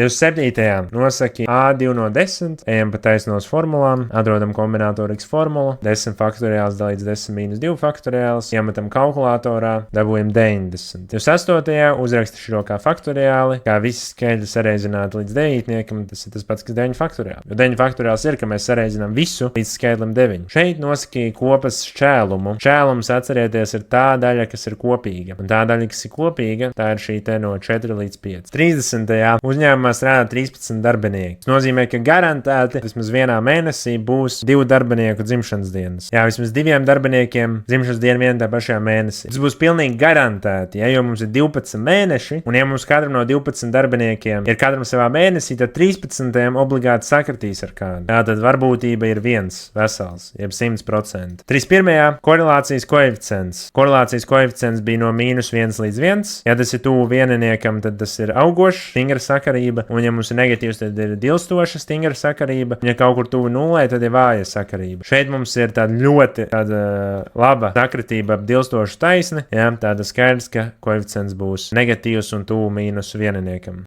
27. nosaki A2 no 10, ejam pa taisnos formulām, atrodam kombinātoru X formulu, 10 faktoriāls dalīts 10 mīnus 2 faktoriāls, iemetam kalkulatorā, dabūjam 90. 28. uzraksta šo kā faktoriāli, kā visi skaļi sareizināti līdz 9, tas ir tas pats, kas 9 faktoriāli. Jo 9 faktoriāls ir, ka mēs sareizinām visu līdz skaitlim 9. Šeit nosakīja kopas šķēlumu. Šķēlums, atcerieties, ir tā daļa, kas ir kopīga. Un tā daļa, kas ir kopīga, tā ir šī te no 4 līdz 5. 30. uzņēmumā strādā 13 darbinieki. Tas nozīmē, ka garantēti vismaz vienā mēnesī būs 2 darbinieku dzimšanas dienas. Jā, vismaz 2 darbiniekiem dzimšanas diena vienā tā pašā mēnesī. Tas būs pilnīgi garantēti, ja, jo mums ir 12 mēneši, un ja mums katram no 12 darbiniekiem ir katram savā mēnesī, tad 13. obligāti sakritīs ar kādu. Jā, tad varbūtība ir 1 vesels, jeb 100%. 31. korelācijas koeficients. Korelācijas koeficients bija no -1 līdz 1. Ja tas ir tuvu vieniniekam, tad tas ir augošs, stingra sakarība, un ja mums ir negatīvs, tad ir dilstoša stingra sakarība, un ja kaut kur tuvu nulē, tad ir vāja sakarība. Šeit mums ir tāda ļoti laba sakritība ap dilstošu taisni, jā, tāda skaidrs, ka koeficients būs negatīvs un tuvu -vieniniekam.